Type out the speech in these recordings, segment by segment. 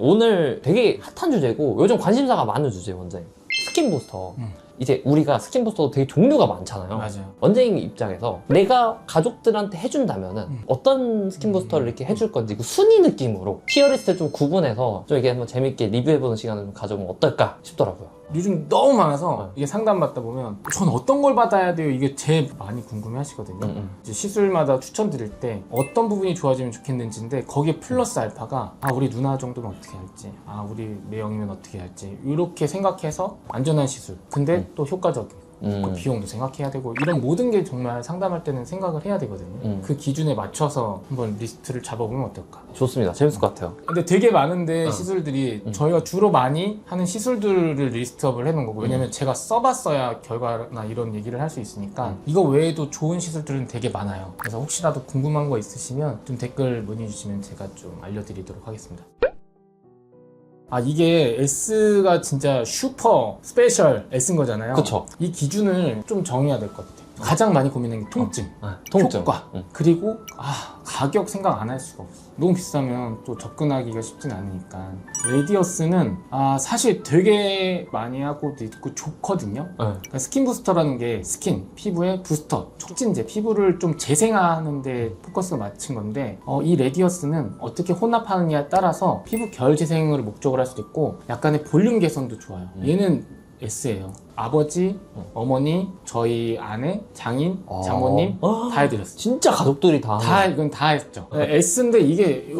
오늘 되게 핫한 주제고 요즘 관심사가 많은 주제 원장님. 스킨 부스터. 이제 우리가 스킨 부스터도 되게 종류가 많잖아요. 맞아요. 원장님 입장에서 내가 가족들한테 해준다면은 어떤 스킨 부스터를 이렇게 해줄 건지 그 순위 느낌으로 티어리스트를 좀 구분해서 좀 이게 한번 재밌게 리뷰해보는 시간을 좀 가져보면 어떨까 싶더라고요. 요즘 너무 많아서 이게 상담 받다 보면 전 어떤 걸 받아야 돼요? 이게 제일 많이 궁금해 하시거든요. 이제 시술마다 추천드릴 때 어떤 부분이 좋아지면 좋겠는지인데 거기에 플러스 알파가 우리 누나 정도면 어떻게 할지, 우리 매형이면 어떻게 할지 이렇게 생각해서 안전한 시술 근데 또 효과적이고 그 비용도 생각해야 되고 이런 모든 게 정말 상담할 때는 생각을 해야 되거든요. 그 기준에 맞춰서 한번 리스트를 잡아보면 어떨까? 좋습니다. 재밌을 것 같아요. 근데 되게 많은데 시술들이 저희가 주로 많이 하는 시술들을 리스트업을 해놓은 거고 왜냐면 제가 써봤어야 결과나 이런 얘기를 할 수 있으니까 이거 외에도 좋은 시술들은 되게 많아요. 그래서 혹시라도 궁금한 거 있으시면 좀 댓글 문의 주시면 제가 좀 알려드리도록 하겠습니다. 이게 S가 진짜 슈퍼 스페셜 S인 거잖아요. 그쵸. 이 기준을 좀 정해야 될 것 같아요. 가장 많이 고민하는 게 통증, 통증. 효과, 그리고 가격 생각 안 할 수가 없어. 너무 비싸면 또 접근하기가 쉽진 않으니까. 레디어스는 사실 되게 많이 하고도 있고 좋거든요. 그러니까 스킨 부스터라는 게 스킨, 피부의 부스터, 촉진제, 피부를 좀 재생하는 데 포커스가 맞춘 건데 이 레디어스는 어떻게 혼합하느냐에 따라서 피부 결 재생을 목적으로 할 수도 있고 약간의 볼륨 개선도 좋아요. 얘는 S예요. 아버지, 어머니, 저희 아내, 장인, 장모님 다 해드렸어요. 진짜 가족들이 다 이건 다 했죠. S인데 이게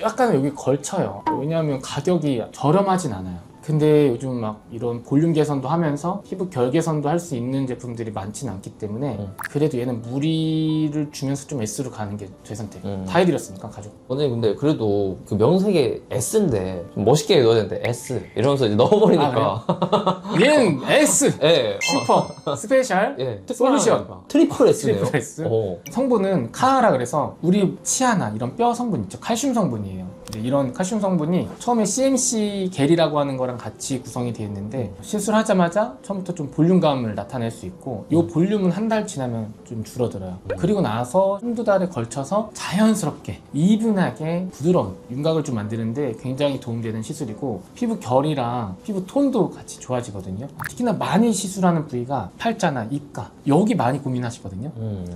약간 여기 걸쳐요. 왜냐하면 가격이 저렴하진 않아요. 근데 요즘 막 이런 볼륨 개선도 하면서 피부 결 개선도 할 수 있는 제품들이 많지는 않기 때문에 그래도 얘는 무리를 주면서 좀 S로 가는 게 제 선택. 다 해드렸으니까 가족. 원장님 근데 그래도 그 명색에 S인데 좀 멋있게 넣어야 되는데 S 이러면서 이제 넣어버리니까 얘는 S! 예. 슈퍼 스페셜 솔루션 트리플 S네요. 트리플 S. 성분은 카라 그래서 우리 치아나 이런 뼈 성분 있죠. 칼슘 성분이에요. 이런 칼슘 성분이 처음에 CMC 겔이라고 하는 거랑 같이 구성이 되어 있는데 시술하자마자 처음부터 좀 볼륨감을 나타낼 수 있고 이 볼륨은 한 달 지나면 좀 줄어들어요. 그리고 나서 한두 달에 걸쳐서 자연스럽게 이분하게 부드러운 윤곽을 좀 만드는데 굉장히 도움되는 시술이고 피부 결이랑 피부 톤도 같이 좋아지거든요. 특히나 많이 시술하는 부위가 팔자나 입가 여기 많이 고민하시거든요.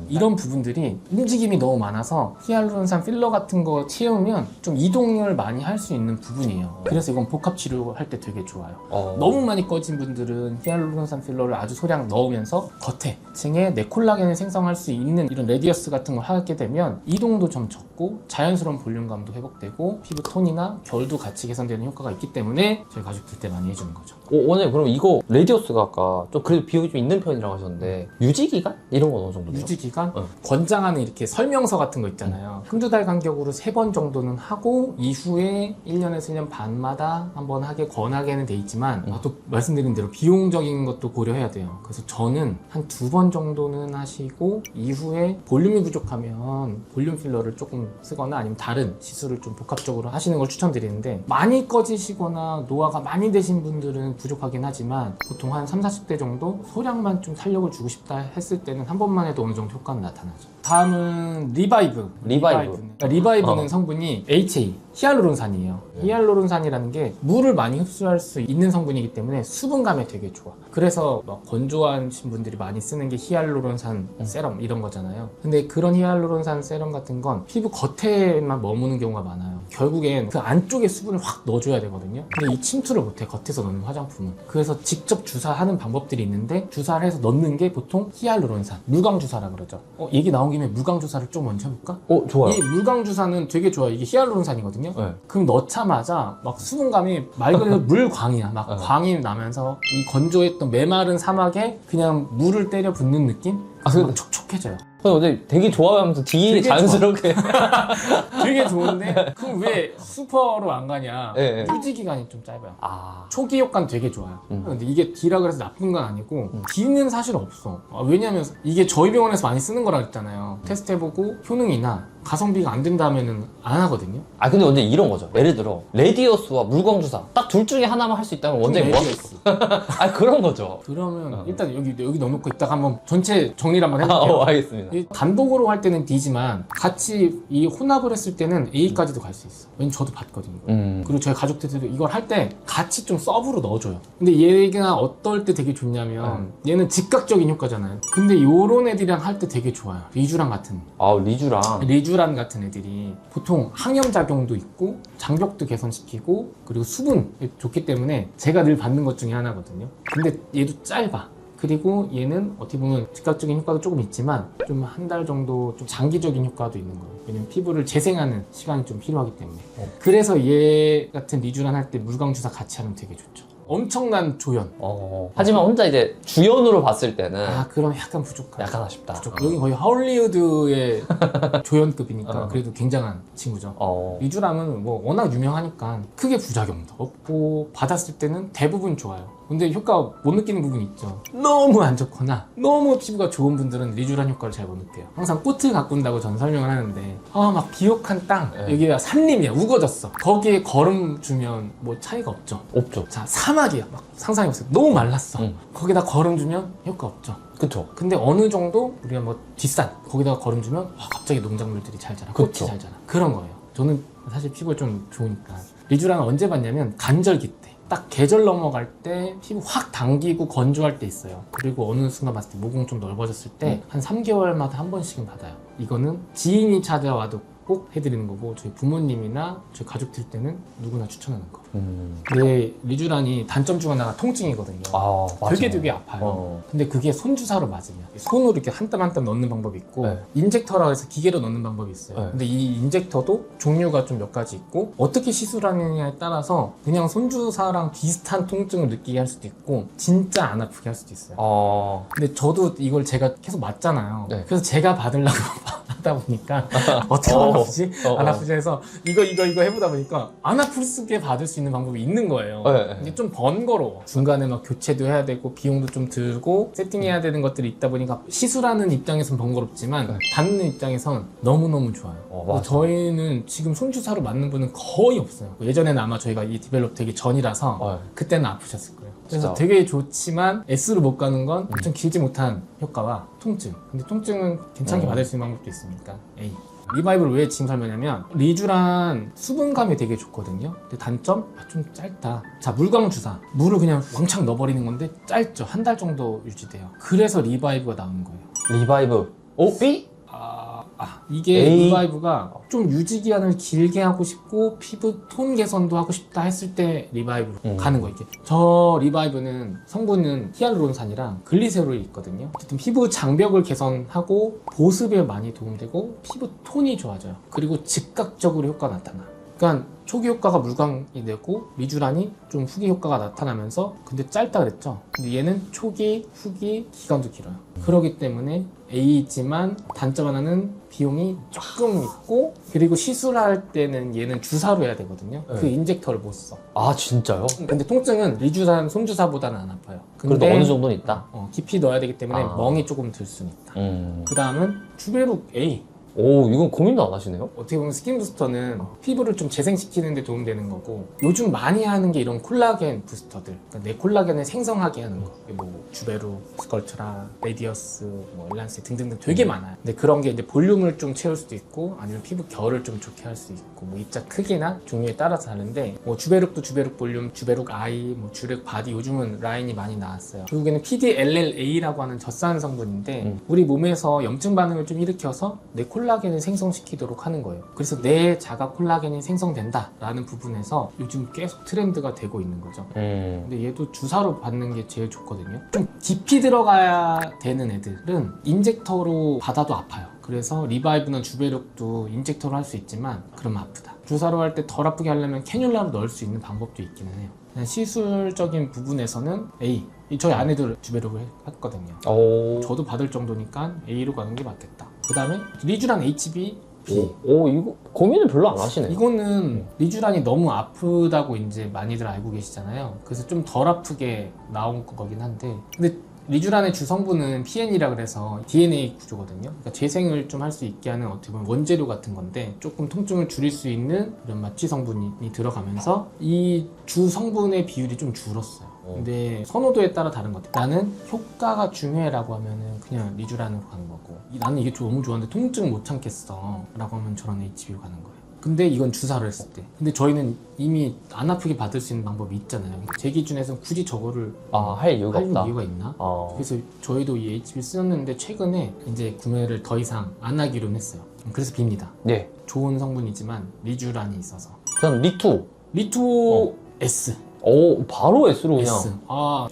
이런 부분들이 움직임이 너무 많아서 히알루론산 필러 같은 거 채우면 좀 이동을 많이 할 수 있는 부분이에요. 그래서 이건 복합 치료할 때 되게 좋아요. 너무 많이 꺼진 분들은 히알루론산 필러를 아주 소량 넣으면서 겉에 층에 내콜라겐을 생성할 수 있는 이런 레디어스 같은 걸 하게 되면 이동도 좀 적고 자연스러운 볼륨감도 회복되고 피부 톤이나 결도 같이 개선되는 효과가 있기 때문에 저희 가족들 때 많이 해주는 거죠. 원장님 그럼 이거 레디어스가 아까 좀 그래도 비용이 좀 있는 편이라고 하셨는데 유지기간? 이런 건 어느 정도 돼요? 유지기간? 권장하는 이렇게 설명서 같은 거 있잖아요. 한두 달 간격으로 3번 정도는 하고 이후에 1년에서 1년 반마다 한번 하게 권하게는 돼 있지만 또 말씀드린 대로 비용적인 것도 고려해야 돼요. 그래서 저는 한 2번 정도는 하시고 이후에 볼륨이 부족하면 볼륨 필러를 조금 쓰거나 아니면 다른 시술을 좀 복합적으로 하시는 걸 추천드리는데 많이 꺼지시거나 노화가 많이 되신 분들은 부족하긴 하지만 보통 한 30, 40대 정도 소량만 좀 탄력을 주고 싶다 했을 때는 한 번만 해도 어느 정도 효과는 나타나죠. 다음은 리바이브는 성분이 HA, 히알루론산이에요. 히알루론산이라는 게 물을 많이 흡수할 수 있는 성분이기 때문에 수분감에 되게 좋아. 그래서 막 건조하신 분들이 많이 쓰는 게 히알루론산 세럼 이런 거잖아요. 근데 그런 히알루론산 세럼 같은 건 피부 겉에만 머무는 경우가 많아요. 결국엔 그 안쪽에 수분을 확 넣어줘야 되거든요. 근데 이 침투를 못해, 겉에서 넣는 화장품은. 그래서 직접 주사하는 방법들이 있는데 주사를 해서 넣는 게 보통 히알루론산, 물광주사라 그러죠. 얘기 나온 김에 물광주사를 좀 먼저 해볼까? 좋아요. 이 물광주사는 되게 좋아요. 이게 히알루론산이거든요. 그럼 넣자마자 막 수분감이 말 그대로 물광이야. 막 광이 나면서 이 건조했던 메마른 사막에 그냥 물을 때려 붓는 느낌? 막 촉촉해져요. 근데 되게 좋아하면서 되게 자연스럽게 되게 좋은데 그럼 왜 슈퍼로 안 가냐? 유지 기간이 좀 짧아요. 초기 효과는 되게 좋아요. 근데 이게 D라 그래서 나쁜 건 아니고 D는 사실 없어. 왜냐면 이게 저희 병원에서 많이 쓰는 거라 했잖아요. 테스트 해보고 효능이나 가성비가 안 된다면은 안 하거든요. 아 근데 원장님 이런 거죠. 예를 들어 레디어스와 물광주사 딱 둘 중에 하나만 할 수 있다면 원장님 뭐? 레디어스. 아 그런 거죠. 그러면 일단 여기 넣어놓고 이따가 한번 전체 정리를 한번 해볼게요. 알겠습니다. 이 단독으로 할 때는 D지만 같이 이 혼합을 했을 때는 A까지도 갈 수 있어. 왜냐면 저도 봤거든요. 그리고 저희 가족들도 이걸 할 때 같이 좀 서브로 넣어줘요. 근데 얘가 어떨 때 되게 좋냐면 얘는 즉각적인 효과잖아요. 근데 요런 애들이랑 할 때 되게 좋아요. 리쥬란 같은. 아 리쥬란 같은 애들이 보통 항염작용도 있고 장벽도 개선시키고 그리고 수분이 좋기 때문에 제가 늘 받는 것 중에 하나거든요. 근데 얘도 짧아. 그리고 얘는 어떻게 보면 즉각적인 효과도 조금 있지만 좀 한 달 정도 좀 장기적인 효과도 있는 거예요. 왜냐면 피부를 재생하는 시간이 좀 필요하기 때문에. 그래서 얘 같은 리쥬란 할 때 물광주사 같이 하면 되게 좋죠. 엄청난 조연. 하지만 혼자 이제 주연으로 봤을 때는 그럼 약간 부족하죠. 약간 아쉽다. 여기 거의 하울리우드의 조연급이니까 그래도 굉장한 친구죠. 리쥬람은 뭐 워낙 유명하니까 크게 부작용도 없고 받았을 때는 대부분 좋아요. 근데 효과 못 느끼는 부분이 있죠. 너무 안 좋거나 너무 피부가 좋은 분들은 리쥬란 효과를 잘 못 느껴요. 항상 꽃을 가꾼다고 전 설명을 하는데 막 비옥한 땅 여기가 산림이야 우거졌어. 거기에 걸음 주면 뭐 차이가 없죠. 자 사막이야 막 상상해보세요. 너무 말랐어. 거기다 걸음 주면 효과 없죠. 그쵸. 근데 어느 정도 우리가 뭐 뒷산 거기다가 걸음 주면 갑자기 농작물들이 잘 자라. 꽃이 잘 자라. 그런 거예요. 저는 사실 피부가 좀 좋으니까 리쥬란을 언제 봤냐면 간절기 때 딱 계절 넘어갈 때 피부 확 당기고 건조할 때 있어요. 그리고 어느 순간 봤을 때 모공 좀 넓어졌을 때 한 3개월마다 한 번씩은 받아요. 이거는 지인이 찾아와도 꼭 해드리는 거고 저희 부모님이나 저희 가족들 때는 누구나 추천하는 거. 근데 리쥬란이 단점 중 하나가 통증이거든요. 되게 아파요. 근데 그게 손주사로 맞으면 손으로 이렇게 한 땀 한 땀 넣는 방법이 있고 인젝터라고 해서 기계로 넣는 방법이 있어요. 근데 이 인젝터도 종류가 좀 몇 가지 있고 어떻게 시술하느냐에 따라서 그냥 손주사랑 비슷한 통증을 느끼게 할 수도 있고 진짜 안 아프게 할 수도 있어요. 근데 저도 이걸 제가 계속 맞잖아요. 그래서 제가 받으려고 하다 보니까 어떻게 안 아프지? 안 아프지 해서 이거 해보다 보니까 안 아프게 받을 수 있는 방법이 있는 거예요. 이게 좀 번거로워. 중간에 막 교체도 해야 되고 비용도 좀 들고 세팅해야 되는 것들이 있다 보니까 시술하는 입장에선 번거롭지만 받는 입장에선 너무너무 좋아요. 저희는 지금 손주사로 맞는 분은 거의 없어요. 예전에는 아마 저희가 이 디벨롭 되기 전이라서 그때는 아프셨을 거예요. 그래서 되게 좋지만 S로 못 가는 건 좀 길지 못한 효과와 통증. 근데 통증은 괜찮게 받을 수 있는 방법도 있으니까 A. 리바이브를 왜 지금 설명하냐면 리쥬란 수분감이 되게 좋거든요. 근데 단점? 좀 짧다. 자, 물광주사. 물을 그냥 왕창 넣어버리는 건데 짧죠. 한 달 정도 유지돼요. 그래서 리바이브가 나오는 거예요. 리바이브. B? 이게 A. 리바이브가 좀 유지 기간을 길게 하고 싶고 피부 톤 개선도 하고 싶다 했을 때 리바이브로 가는 거예요. 저 리바이브는 성분은 히알루론산이랑 글리세롤이 있거든요. 어쨌든 피부 장벽을 개선하고 보습에 많이 도움되고 피부 톤이 좋아져요. 그리고 즉각적으로 효과가 나타나. 그러니까 초기 효과가 물광이 되고 리쥬란이 좀 후기 효과가 나타나면서 근데 짧다 그랬죠. 근데 얘는 초기, 후기, 기간도 길어요. 그렇기 때문에 A이지만 단점 하나는 비용이 조금 있고 그리고 시술할 때는 얘는 주사로 해야 되거든요. 그 인젝터를 못 써. 진짜요? 근데 통증은 리쥬란 손주사보다는 안 아파요. 근데 그래도 어느 정도는 있다? 깊이 넣어야 되기 때문에 멍이 조금 들 수는 있다. 그 다음은 주베룩 A. 이건 고민도 안 하시네요? 어떻게 보면 스킨 부스터는 피부를 좀 재생시키는 데 도움되는 거고 요즘 많이 하는 게 이런 콜라겐 부스터들 그러니까 내 콜라겐을 생성하게 하는 거 뭐 주베룩, 스컬트라, 레디어스, 뭐 엘란세 등등등 되게 많아요. 근데 그런 게 이제 볼륨을 좀 채울 수도 있고 아니면 피부 결을 좀 좋게 할 수 있고 뭐 입자 크기나 종류에 따라서 다른데 뭐 주베룩도 주베룩 볼륨, 주베룩 아이, 뭐 주베룩 바디 요즘은 라인이 많이 나왔어요. 결국에는 PDLLA라고 하는 젖산 성분인데 우리 몸에서 염증 반응을 좀 일으켜서 내 콜라겐을 생성시키도록 하는 거예요. 그래서 내 자가 콜라겐이 생성된다라는 부분에서 요즘 계속 트렌드가 되고 있는 거죠. 근데 얘도 주사로 받는 게 제일 좋거든요. 좀 깊이 들어가야 되는 애들은 인젝터로 받아도 아파요. 그래서 리바이브나 주베룩도 인젝터로 할 수 있지만 그러면 아프다. 주사로 할 때 덜 아프게 하려면 캐뉼라로 넣을 수 있는 방법도 있기는 해요. 그냥 시술적인 부분에서는 A. 저희 아내도 주베룩을 했거든요. 저도 받을 정도니까 A로 가는 게 맞겠다. 그 다음에 리쥬란 HB 이거 고민을 별로 안 하시네요. 이거는 리쥬란이 너무 아프다고 이제 많이들 알고 계시잖아요. 그래서 좀 덜 아프게 나온 거긴 한데 근데 리쥬란의 주성분은 PN이라 그래서 DNA 구조거든요. 그러니까 재생을 좀 할 수 있게 하는 어떻게 보면 원재료 같은 건데 조금 통증을 줄일 수 있는 이런 마취 성분이 들어가면서 이 주성분의 비율이 좀 줄었어요. 근데 선호도에 따라 다른 것 같아요. 나는 효과가 중요해라고 하면은 그냥 리쥬란으로 가는 거고, 나는 이게 너무 좋았는데 통증 못 참겠어 라고 하면 저런 HB로 가는 거예요. 근데 이건 주사를 했을 때. 근데 저희는 이미 안 아프게 받을 수 있는 방법이 있잖아요. 제 기준에서는 굳이 저거를 할 이유가 할 없다. 이유가 있나? 그래서 저희도 이 HB 쓰였는데 최근에 이제 구매를 더 이상 안 하기로 했어요. 그래서 빕니다. 네. 좋은 성분이지만 리쥬란이 있어서. 그럼 리투. 리투 S. 오, 바로 S로 그냥. S.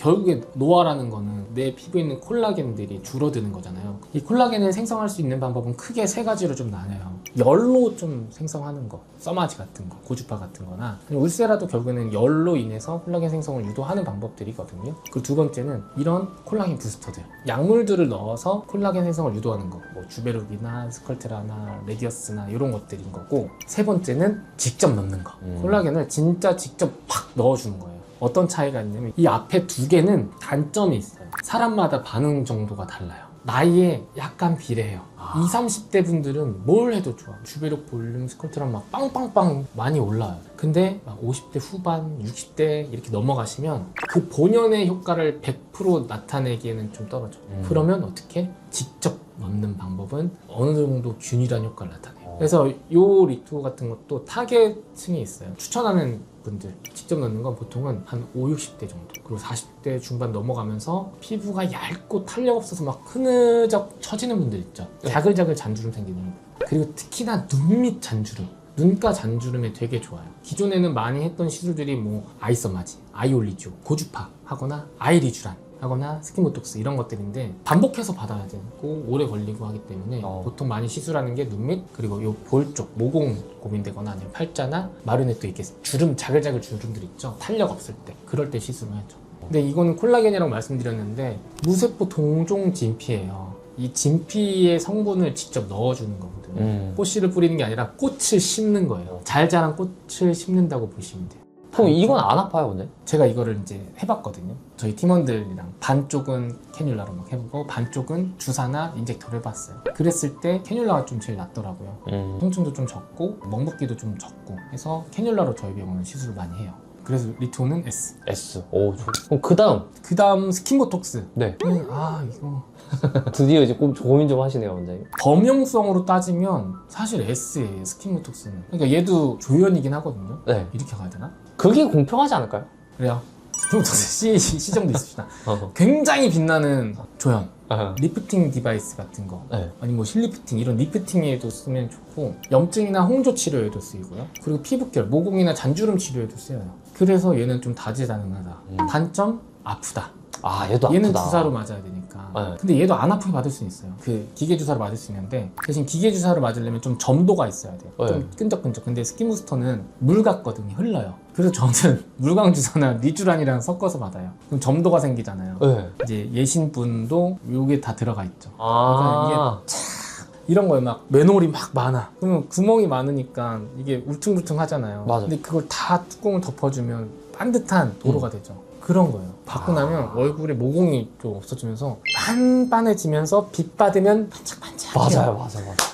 결국에 노화라는 거는 내 피부에 있는 콜라겐들이 줄어드는 거잖아요. 이 콜라겐을 생성할 수 있는 방법은 크게 세 가지로 좀 나눠요. 열로 좀 생성하는 거, 써마지 같은 거, 고주파 같은 거나, 울세라도 결국에는 열로 인해서 콜라겐 생성을 유도하는 방법들이거든요. 그리고 두 번째는 이런 콜라겐 부스터들, 약물들을 넣어서 콜라겐 생성을 유도하는 거, 뭐 주베룩이나 스컬테라나 레디어스나 이런 것들인 거고, 세 번째는 직접 넣는 거. 콜라겐을 진짜 직접 팍 넣어주는 거예요. 어떤 차이가 있냐면 이 앞에 두 개는 단점이 있어요. 사람마다 반응 정도가 달라요. 나이에 약간 비례해요. 20, 30대 분들은 뭘 해도 좋아. 주베룩 볼륨 스컬트랑 막 빵빵빵 많이 올라와요. 근데 막 50대 후반, 60대 이렇게 넘어가시면 그 본연의 효과를 100% 나타내기에는 좀 떨어져. 그러면 어떻게? 직접 넣는 방법은 어느 정도 균일한 효과를 나타내요. 그래서 요 리투 같은 것도 타겟층이 있어요. 추천하는 분들 직접 넣는 건 보통은 한 5, 60대 정도, 그리고 40대 중반 넘어가면서 피부가 얇고 탄력 없어서 막 흐느적 처지는 분들 있죠. 자글자글 잔주름 생기는 분들. 그리고 특히나 눈 밑 잔주름, 눈가 잔주름에 되게 좋아요. 기존에는 많이 했던 시술들이 뭐 아이서마지, 아이올리죠, 고주파 하거나 아이리쥬란 하거나 스킨보톡스 이런 것들인데 반복해서 받아야 되고 오래 걸리고 하기 때문에 보통 많이 시술하는 게 눈 밑, 그리고 요 볼 쪽 모공 고민되거나 아니면 팔자나 마르네또 이렇게 주름, 자글자글 주름들 있죠. 탄력 없을 때 그럴 때 시술을 하죠. 근데 이거는 콜라겐이라고 말씀드렸는데 무세포 동종 진피예요. 이 진피의 성분을 직접 넣어주는 거거든요. 꽃씨를 뿌리는 게 아니라 꽃을 심는 거예요. 잘 자란 꽃을 심는다고 보시면 돼요. 그럼 이건 안 아파요, 근데? 제가 이거를 이제 해봤거든요. 저희 팀원들이랑 반쪽은 캐뉼라로 막 해보고 반쪽은 주사나 인젝터를 해봤어요. 그랬을 때 캐뉼라가 좀 제일 낫더라고요. 통증도 좀 적고 먹먹기도 좀 적고 해서 캐뉼라로 저희 병원은 시술을 많이 해요. 그래서 리투는 S. S. 오, 그럼 그 다음. 스킨보톡스. 네. 이거 드디어 이제 고민 좀 하시네요, 원장님. 범용성으로 따지면 사실 S예요, 스킨보톡스는. 그러니까 얘도 조연이긴 하거든요. 네. 이렇게 가야 되나? 그게 공평하지 않을까요? 그래요. 스킨보톡스 시정도 있으시다. 굉장히 빛나는 조연. 리프팅 디바이스 같은 거, 네. 아니 뭐 실리프팅 이런 리프팅에도 쓰면 좋고, 염증이나 홍조 치료에도 쓰이고요. 그리고 피부결, 모공이나 잔주름 치료에도 쓰여요. 그래서 얘는 좀 다재다능하다. 단점? 아프다. 얘도 아프다. 얘는 주사로 맞아야 되니까. 네. 근데 얘도 안 아프게 받을 수 있어요. 그 기계 주사로 맞을 수 있는데 대신 기계 주사로 맞으려면 좀 점도가 있어야 돼요. 네. 좀 끈적끈적. 근데 스킨부스터는 물 같거든요. 흘러요. 그래서 저는 물광 주사나 리쥬란이랑 섞어서 받아요. 그럼 점도가 생기잖아요. 네. 이제 예신분도 요게 다 들어가 있죠. 아. 이런 거에 막 맨홀이 막 많아. 그러면 구멍이 많으니까 이게 울퉁불퉁 하잖아요. 맞아. 근데 그걸 다 뚜껑을 덮어주면 반듯한 도로가 되죠. 그런 거예요. 받고 나면 얼굴에 모공이 좀 없어지면서 반반해지면서 빛 받으면 반짝반짝해요. 맞아요.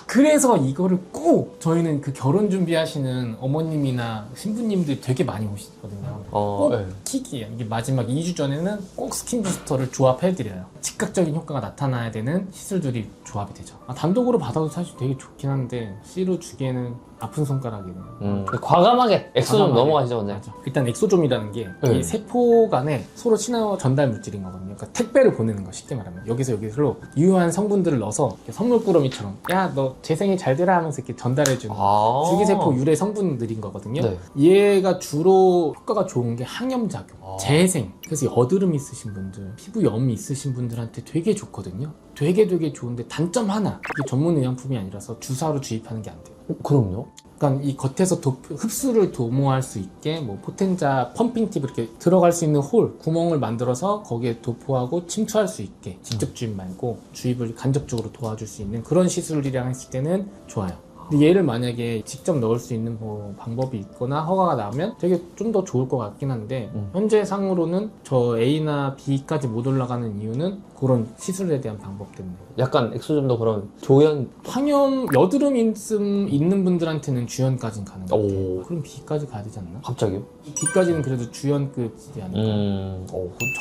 그래서 이거를 꼭 저희는 그 결혼 준비하시는 어머님이나 신부님들이 되게 많이 오시거든요. 꼭 네. 킥이에요. 이게 마지막 2주 전에는 꼭 스킨 부스터를 조합해드려요. 즉각적인 효과가 나타나야 되는 시술들이 조합이 되죠. 단독으로 받아도 사실 되게 좋긴 한데 C로 주기에는 아픈 손가락이네요. 과감하게 엑소 좀 과감하게. 넘어가시죠, 원장님. 맞아. 일단 엑소좀이라는 게 네. 이 세포 간에 서로 신호 전달 물질인 거거든요. 그러니까 택배를 보내는 거, 쉽게 말하면. 여기서 여기로 유효한 성분들을 넣어서 이렇게 선물 꾸러미처럼, 야, 너 재생이 잘 되라 하면서 이렇게 전달해주는 줄기세포 유래 성분들인 거거든요. 네. 얘가 주로 효과가 좋은 게 항염작용, 재생. 그래서 여드름 있으신 분들, 피부염이 있으신 분들한테 되게 좋거든요. 되게 좋은데 단점 하나, 이게 전문 의약품이 아니라서 주사로 주입하는 게 안 돼요. 그럼요? 그러니까 이 겉에서 흡수를 도모할 수 있게 뭐 포텐자, 펌핑 팁 이렇게 들어갈 수 있는 홀, 구멍을 만들어서 거기에 도포하고 침투할 수 있게 직접 주입 말고 주입을 간접적으로 도와줄 수 있는 그런 시술이랑 했을 때는 좋아요. 근데 얘를 만약에 직접 넣을 수 있는 뭐 방법이 있거나 허가가 나오면 되게 좀 더 좋을 것 같긴 한데 현재 상으로는 저 A나 B까지 못 올라가는 이유는 그런 시술에 대한 방법 때문에. 약간 엑소즘도 그런 조연. 항염 여드름 있는 분들한테는 주연까지는 가는 것 같아요. 오. 그럼 B까지 가야 되지 않나? 갑자기요? B까지는 그래도 주연급이지 않을까?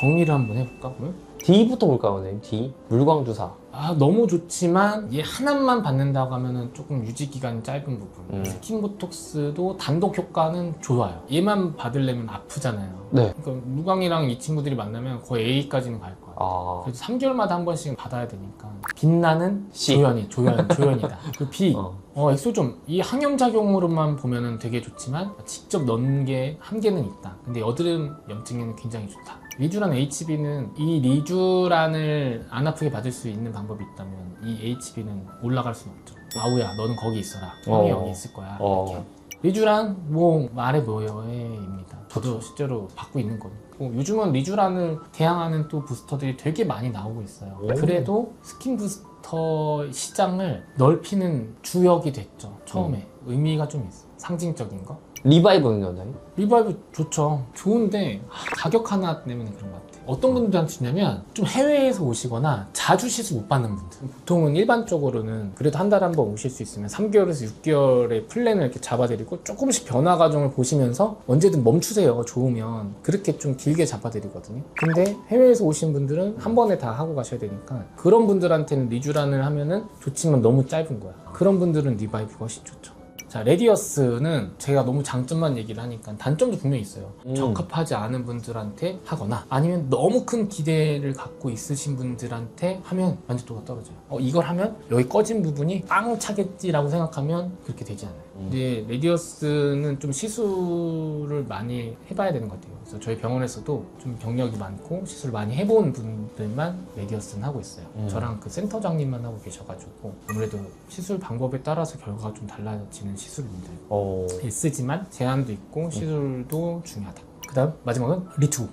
정리를 한번 해볼까 그러면? D부터 볼까요, 선생님? D. 물광주사. 아 너무 좋지만 얘 하나만 받는다고 하면은 조금 유지 기간이 짧은 부분. 스킨보톡스도 단독 효과는 좋아요. 얘만 받으려면 아프잖아요. 네. 그러니까 무광이랑 이 친구들이 만나면 거의 A까지는 갈 거야. 아. 그래서 3개월마다 한 번씩 받아야 되니까 빛나는 C. 조연이다. 그 B. 어. 엑소좀 이 항염작용으로만 보면은 되게 좋지만 직접 넣는 게 한계는 있다. 근데 여드름 염증에는 굉장히 좋다. 리쥬란 HB는 이 리쥬란을 안 아프게 받을 수 있는 방법이 있다면 이 HB는 올라갈 수는 없죠. 아우야 너는 거기 있어라. 형이 여기 있을 거야. 이렇게. 리쥬란 뭐 말해 뭐예요입니다. 저도 실제로 받고 있는 거고 요즘은 리쥬란을 대항하는 또 부스터들이 되게 많이 나오고 있어요. 그래도 스킨 부스터 시장을 넓히는 주역이 됐죠. 처음에 의미가 좀 있어. 상징적인 거. 리바이브는 원장님? 리바이브 좋죠. 좋은데 가격 하나 때문에 그런 것 같아요. 어떤 분들한테 주냐면 좀 해외에서 오시거나 자주 시술 못 받는 분들. 보통은 일반적으로는 그래도 한 달에 한 번 오실 수 있으면 3개월에서 6개월의 플랜을 이렇게 잡아드리고 조금씩 변화 과정을 보시면서 언제든 멈추세요. 좋으면. 그렇게 좀 길게 잡아드리거든요. 근데 해외에서 오신 분들은 한 번에 다 하고 가셔야 되니까 그런 분들한테는 리쥬란을 하면은 좋지만 너무 짧은 거야. 그런 분들은 리바이브가 훨씬 좋죠. 자, 레디어스는 제가 너무 장점만 얘기를 하니까 단점도 분명히 있어요. 적합하지 않은 분들한테 하거나 아니면 너무 큰 기대를 갖고 있으신 분들한테 하면 만족도가 떨어져요. 이걸 하면 여기 꺼진 부분이 빵 차겠지라고 생각하면 그렇게 되지 않아요. 근데 레디어스는 좀 시술을 많이 해봐야 되는 것 같아요. 그래서 저희 병원에서도 좀 경력이 많고 시술 많이 해본 분들만 레디어스는 하고 있어요. 저랑 그 센터장님만 하고 계셔가지고 아무래도 시술 방법에 따라서 결과가 좀 달라지는 시술인들 쓰지만 제한도 있고 시술도 중요하다. 그 다음 마지막은 리투.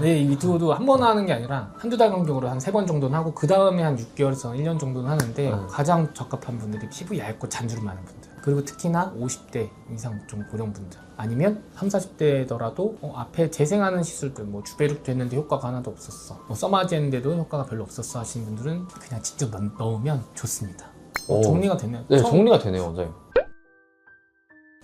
네, 이 리투도 한 번 하는 게 아니라 한두 달 간격으로 한 3번 정도는 하고 그 다음에 한 6개월에서 1년 정도는 하는데 가장 적합한 분들이 피부 얇고 잔주름 많은 분들 그리고 특히나 50대 이상 좀 고령분들 아니면 30, 40대더라도 앞에 재생하는 시술들 뭐 주베룩도 했는데 효과가 하나도 없었어 써마지 했는데도 효과가 별로 없었어 하시는 분들은 그냥 직접 넣으면 좋습니다. 정리가 됐네요. 네, 정리가 되네요, 원장님.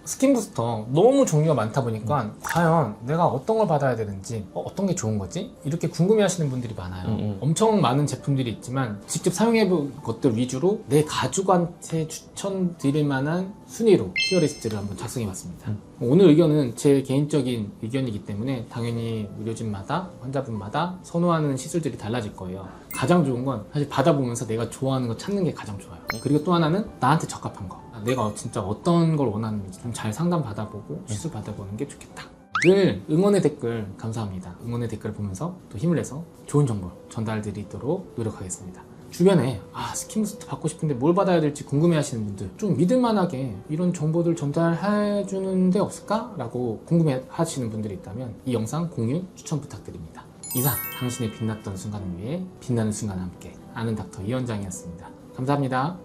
스킨 부스터 너무 종류가 많다 보니까 과연 내가 어떤 걸 받아야 되는지 어떤 게 좋은 거지? 이렇게 궁금해 하시는 분들이 많아요. 엄청 많은 제품들이 있지만 직접 사용해 본 것들 위주로 내 가족한테 추천드릴 만한 순위로 티어리스트를 한번 작성해 봤습니다. 오늘 의견은 제 개인적인 의견이기 때문에 당연히 의료진마다 환자분마다 선호하는 시술들이 달라질 거예요. 가장 좋은 건 사실 받아보면서 내가 좋아하는 거 찾는 게 가장 좋아요. 그리고 또 하나는 나한테 적합한 거. 내가 진짜 어떤 걸 원하는지 좀 잘 상담 받아보고 시술 받아보는 게 좋겠다. 늘 응원의 댓글 감사합니다. 응원의 댓글 보면서 또 힘을 내서 좋은 정보 전달드리도록 노력하겠습니다. 주변에 스킨 부스터 받고 싶은데 뭘 받아야 될지 궁금해 하시는 분들 좀 믿을만하게 이런 정보들 전달해 주는 데 없을까? 라고 궁금해 하시는 분들이 있다면 이 영상 공유 추천 부탁드립니다. 이상 당신의 빛났던 순간을 위해 빛나는 순간 함께 아는 닥터 이원장이었습니다. 감사합니다.